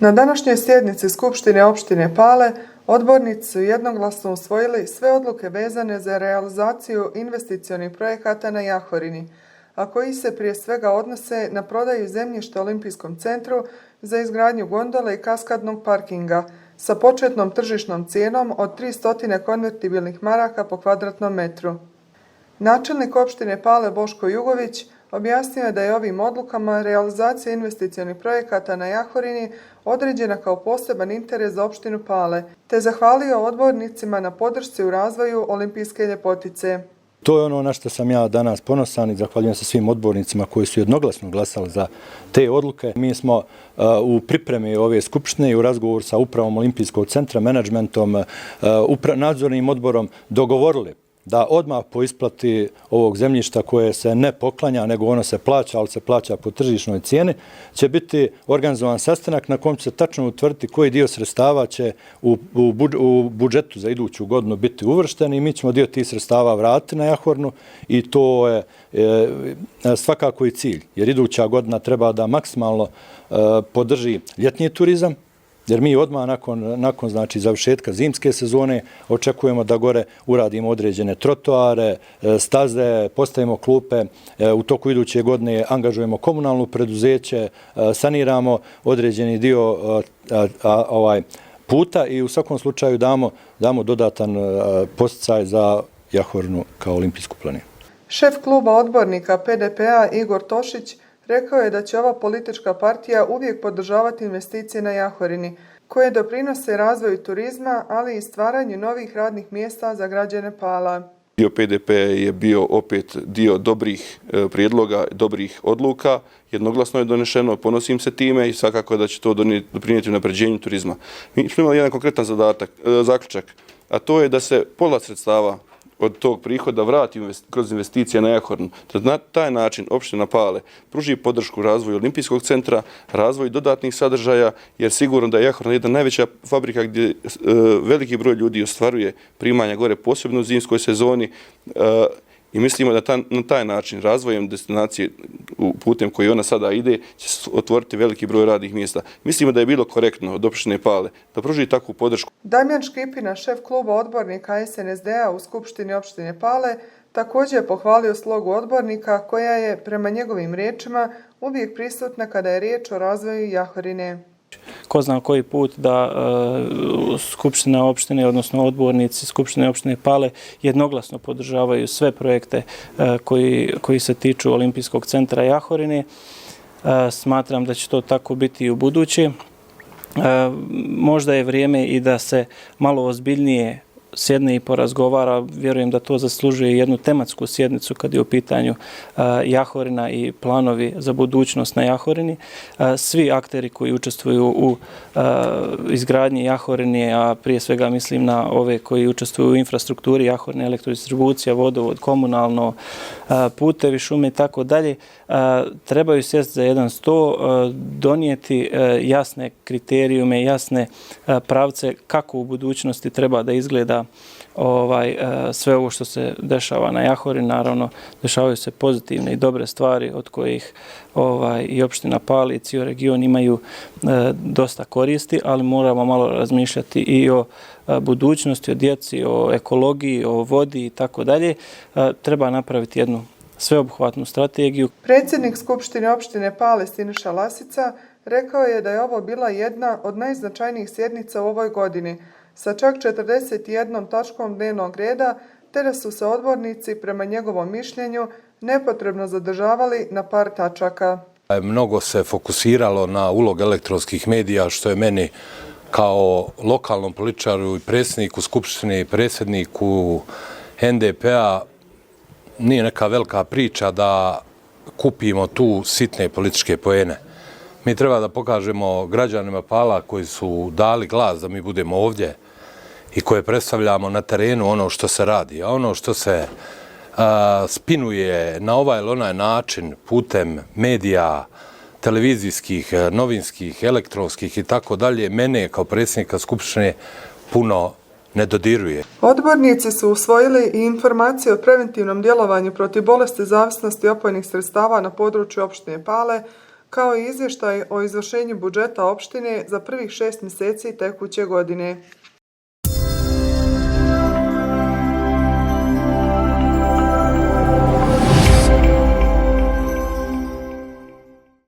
Na današnjoj sjednici Skupštine opštine Pale odbornici su jednoglasno usvojili sve odluke vezane za realizaciju investicionih projekata na Jahorini, a koji se prije svega odnose na prodaju zemljišta Olimpijskom centru za izgradnju gondole i kaskadnog parkinga sa početnom tržišnom cijenom od 300 konvertibilnih maraka po kvadratnom metru. Načelnik opštine Pale Boško Jugović objasnio je da je ovim odlukama realizacija investicionih projekata na Jahorini određena kao poseban interes za opštinu Pale, te zahvalio odbornicima na podršci u razvoju olimpijske ljepotice. To je ono na što sam ja danas ponosan i zahvaljujem se svim odbornicima koji su jednoglasno glasali za te odluke. Mi smo u pripremi ove skupštine i u razgovoru sa upravom Olimpijskog centra, menadžmentom, nadzornim odborom dogovorili da odmah po isplati ovog zemljišta koje se ne poklanja, nego ono se plaća, ali se plaća po tržišnoj cijeni, će biti organizovan sastanak na kom će se tačno utvrditi koji dio sredstava će u budžetu za iduću godinu biti uvršten i mi ćemo dio tih sredstava vratiti na Jahornu i to je svakako i cilj, jer iduća godina treba da maksimalno podrži ljetni turizam, jer mi odmah nakon znači, završetka zimske sezone očekujemo da gore uradimo određene trotoare, staze, postavimo klupe, u toku iduće godine angažujemo komunalno preduzeće, saniramo određeni dio puta i u svakom slučaju damo dodatan podsticaj za Jahornu kao olimpijsku planinu. Šef kluba odbornika PDP-a Igor Tošić rekao je da će ova politička partija uvijek podržavati investicije na Jahorini, koje doprinose razvoju turizma, ali i stvaranju novih radnih mjesta za građane Pala. Dio PDP je bio opet dio dobrih prijedloga, dobrih odluka. Jednoglasno je donešeno, ponosim se time i svakako da će to doprinijeti unapređenju turizma. Mi smo imali jedan konkretan zaključak, a to je da se pola sredstava od tog prihoda vrati kroz investicije na Jahornu. Na taj način opština Pale pruži podršku razvoju Olimpijskog centra, razvoju dodatnih sadržaja, jer sigurno da je Jahorna jedna najveća fabrika gdje veliki broj ljudi ostvaruje primanja gore, posebno u zimskoj sezoni. I mislimo da na taj način, razvojem destinacije putem koji ona sada ide, će otvoriti veliki broj radnih mjesta. Mislimo da je bilo korektno od opštine Pale da pruži takvu podršku. Damjan Škipina, šef kluba odbornika SNSD-a u Skupštini opštine Pale, također je pohvalio slogu odbornika koja je, prema njegovim riječima, uvijek prisutna kada je riječ o razvoju Jahorine. Ko zna koji put da Skupština opštine, odnosno odbornici Skupštine opštine Pale jednoglasno podržavaju sve projekte koji se tiču Olimpijskog centra Jahorine. Smatram da će to tako biti i u buduće. Možda je vrijeme i da se malo ozbiljnije sjedne i porazgovara. Vjerujem da to zaslužuje jednu tematsku sjednicu kad je u pitanju Jahorina i planovi za budućnost na Jahorini. Svi akteri koji učestvuju u izgradnji Jahorine, a prije svega mislim na ove koji učestvuju u infrastrukturi Jahorine, elektrodistribucija, vodovod, komunalno, putevi, šume i tako dalje, trebaju sjesti za jedan sto, donijeti jasne kriterijume, jasne pravce kako u budućnosti treba da izgleda sve ovo što se dešava na Jahorini. Naravno, dešavaju se pozitivne i dobre stvari od kojih i opština Pale i cijel region imaju dosta koristi, ali moramo malo razmišljati i o budućnosti, o djeci, o ekologiji, o vodi i tako dalje. Treba napraviti jednu sveobuhvatnu strategiju. Predsjednik Skupštine opštine Pale Siniša Lasica rekao je da je ovo bila jedna od najznačajnijih sjednica u ovoj godini, sa čak 41 tačkom dnevnog reda, te da su se odbornici, prema njegovom mišljenju, nepotrebno zadržavali na par tačaka. Mnogo se fokusiralo na ulog elektronskih medija, što je meni kao lokalnom političaru i predsjedniku Skupštine i predsjedniku NDP-a nije neka velika priča da kupimo tu sitne političke poene. Mi treba da pokažemo građanima Pala koji su dali glas da mi budemo ovdje i koje predstavljamo na terenu ono što se radi. A ono što se spinuje na ovaj ili onaj način putem medija, televizijskih, novinskih, elektronskih i tako dalje, mene kao predsjednika Skupštine puno ne dodiruje. Odbornici su usvojili i informacije o preventivnom djelovanju protiv bolesti zavisnosti opojnih sredstava na području opštine Pale, kao i izvještaj o izvršenju budžeta opštine za prvih 6 mjeseci tekuće godine.